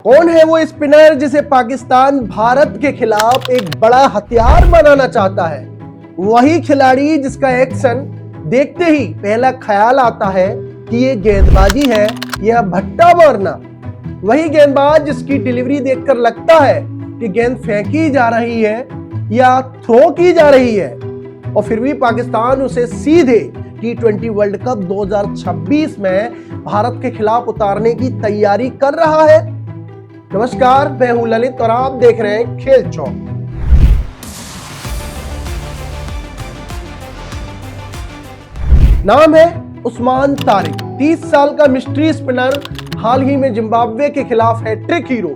कौन है वो स्पिनर जिसे पाकिस्तान भारत के खिलाफ एक बड़ा हथियार बनाना चाहता है? वही खिलाड़ी जिसका एक्शन देखते ही पहला ख्याल आता है कि ये गेंदबाजी है या भट्टा मारना। वही गेंदबाज जिसकी डिलीवरी देखकर लगता है कि गेंद फेंकी जा रही है या थ्रो की जा रही है, और फिर भी पाकिस्तान उसे सीधे T20 वर्ल्ड कप 2026 में भारत के खिलाफ उतारने की तैयारी कर रहा है। नमस्कार, मैं हूं ललित और आप देख रहे हैं खेल चौक। नाम है उस्मान तारिक, 30 साल का मिस्ट्री स्पिनर। हाल ही में जिम्बाब्वे के खिलाफ हैट्रिक हीरो,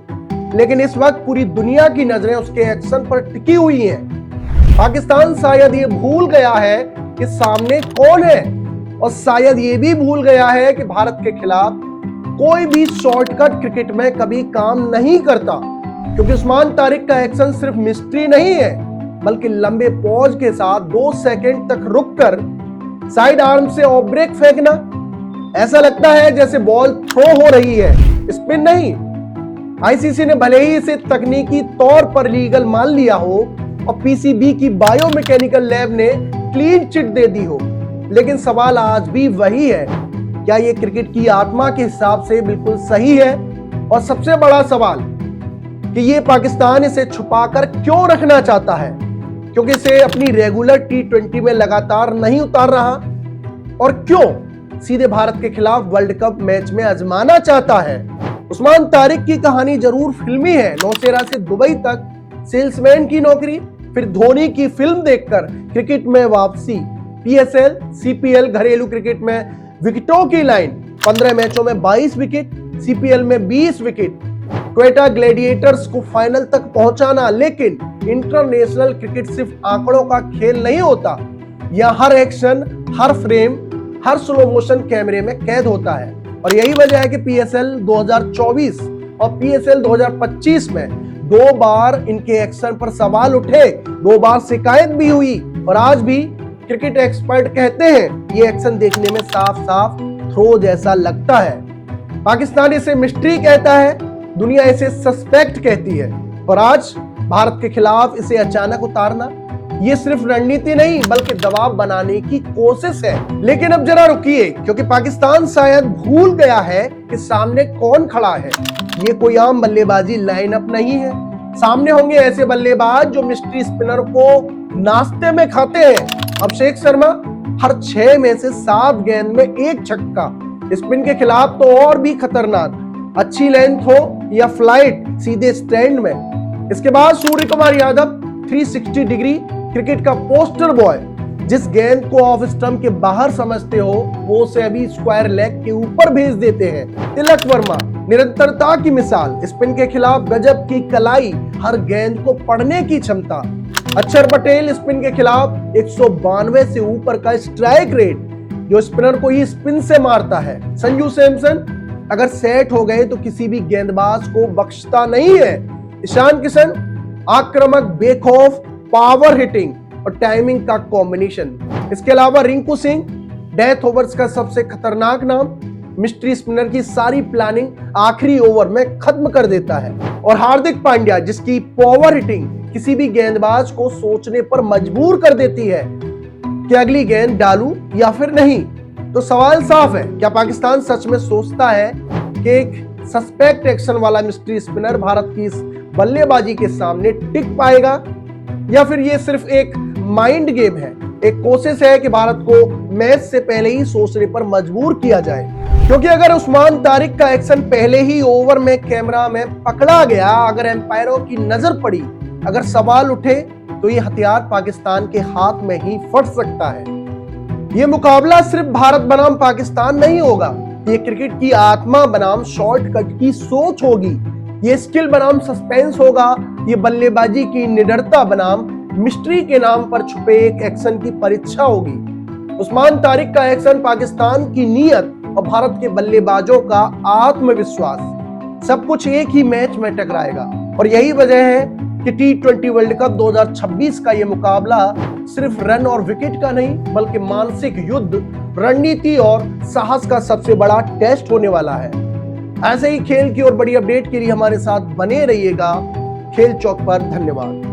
लेकिन इस वक्त पूरी दुनिया की नजरें उसके एक्शन पर टिकी हुई हैं। पाकिस्तान शायद ये भूल गया है कि सामने कौन है, और शायद ये भी भूल गया है कि भारत के खिलाफ कोई भी शॉर्टकट क्रिकेट में कभी काम नहीं करता, क्योंकि उस्मान तारिक का एक्शन सिर्फ मिस्ट्री नहीं है, बल्कि लंबे पॉज के साथ 2 सेकंड तक रुककर साइड आर्म से ऑफ ब्रेक फेंकना। ऐसा लगता है जैसे बॉल थ्रो हो रही है, स्पिन नहीं। आईसीसी ने भले ही इसे तकनीकी तौर पर लीगल मान लिया हो और पीसीबी की बायोमैकेनिकल लैब ने क्लीन चिट दे दी हो, लेकिन सवाल आज भी वही है, क्या ये क्रिकेट की आत्मा के हिसाब से बिल्कुल सही है? और सबसे बड़ा सवाल कि ये पाकिस्तान इसे छुपाकर क्यों रखना चाहता है, क्योंकि इसे अपनी रेगुलर T20 में लगातार नहीं उतार रहा, और क्यों सीधे भारत के खिलाफ वर्ल्ड कप मैच में आजमाना चाहता है। उस्मान तारिक की कहानी जरूर फिल्मी है। नौशेरा से दुबई तक सेल्समैन की नौकरी, फिर धोनी की फिल्म देखकर क्रिकेट में वापसी, PSL, CPL घरेलू क्रिकेट में विकेटों की लाइन, 15 मैचों में 22 विकेट, CPL में 20 विकेट, क्वेटा ग्लैडिएटर्स को फाइनल तक पहुंचाना। लेकिन इंटरनेशनल क्रिकेट सिर्फ आंकड़ों का खेल नहीं होता। यह हर एक्शन, हर फ्रेम, हर स्लो मोशन कैमरे में कैद होता है, और यही वजह है कि PSL 2024 और PSL 2025 में 2 बार इनके एक्शन पर सवाल उठे, 2 बार शिकायत भी हुई, और आज भी क्रिकेट एक्सपर्ट कहते हैं ये एक्शन देखने में साफ साफ थ्रो जैसा लगता है। पाकिस्तान इसे मिस्ट्री कहता है, दुनिया इसे सस्पेक्ट कहती है, और आज भारत के खिलाफ इसे अचानक उतारना ये सिर्फ रणनीति नहीं बल्कि दबाव बनाने की कोशिश है। लेकिन अब जरा रुकिए, क्योंकि पाकिस्तान शायद भूल गया है कि सामने कौन खड़ा है। ये कोई आम बल्लेबाजी लाइनअप नहीं है। सामने होंगे ऐसे बल्लेबाज जो मिस्ट्री स्पिनर को नाश्ते में खाते हैं। अभिषेक शर्मा हर 6 में से 7 गेंद में 1 छक्का, स्पिन के खिलाफ तो और भी खतरनाक, अच्छी लेंथ हो या फ्लाइट सीधे स्टैंड में। इसके बाद सूर्य कुमार यादव 360 डिग्री क्रिकेट का पोस्टर बॉय, जिस गेंद को ऑफ स्टंप के बाहर समझते हो वो उसे अभी स्क्वायर लेग के ऊपर भेज देते हैं। तिलक वर्मा निरंतरता की मिसाल, स्पिन के खिलाफ गजब की कलाई, हर गेंद को पढ़ने की क्षमता। अक्षर पटेल स्पिन के खिलाफ 192 से ऊपर का स्ट्राइक रेट, जो स्पिनर को ही स्पिन से मारता है। संजू सैमसन अगर सेट हो गए तो किसी भी गेंदबाज को बख्शता नहीं है। ईशान किशन आक्रामक, बेखौफ, पावर हिटिंग और टाइमिंग का कॉम्बिनेशन। इसके अलावा रिंकू सिंह डेथ ओवर्स का सबसे खतरनाक नाम, मिस्ट्री स्पिनर की सारी प्लानिंग आखिरी ओवर में खत्म कर देता है। और हार्दिक पांड्या जिसकी पावर हिटिंग किसी भी गेंदबाज को सोचने पर मजबूर कर देती है कि अगली गेंद डालूं या फिर नहीं। तो सवाल साफ है, क्या पाकिस्तान सच में सोचता है कि एक सस्पेक्ट एक्शन वाला मिस्ट्री स्पिनर भारत की इस बल्लेबाजी के सामने टिक पाएगा, या फिर ये सिर्फ एक माइंड गेम है, एक कोशिश है कि भारत को मैच से पहले ही सोचने पर मजबूर किया जाए। क्योंकि अगर उस्मान तारिक का एक्शन पहले ही ओवर में कैमरा में पकड़ा गया, अगर एम्पायरों की नजर पड़ी, अगर सवाल उठे, तो ये हथियार पाकिस्तान के हाथ में ही फट सकता है। ये मुकाबला सिर्फ भारत बनाम पाकिस्तान नहीं होगा, ये क्रिकेट की आत्मा बनाम शॉर्टकट की सोच होगी, ये स्किल बनाम सस्पेंस होगा, ये बल्लेबाजी की निडरता बनाम मिस्ट्री के नाम पर छुपे एक एक्शन की परीक्षा होगी। उस्मान तारिक का एक्शन पाकिस्तान की नीयत और भारत के बल्लेबाजों का आत्मविश्वास, सब कुछ एक ही मैच में टकराएगा। और यही वजह है कि T20 वर्ल्ड कप 2026 का यह मुकाबला सिर्फ रन और विकेट का नहीं, बल्कि मानसिक युद्ध, रणनीति और साहस का सबसे बड़ा टेस्ट होने वाला है। ऐसे ही खेल की और बड़ी अपडेट के लिए हमारे साथ बने रहिएगा खेल चौक पर। धन्यवाद।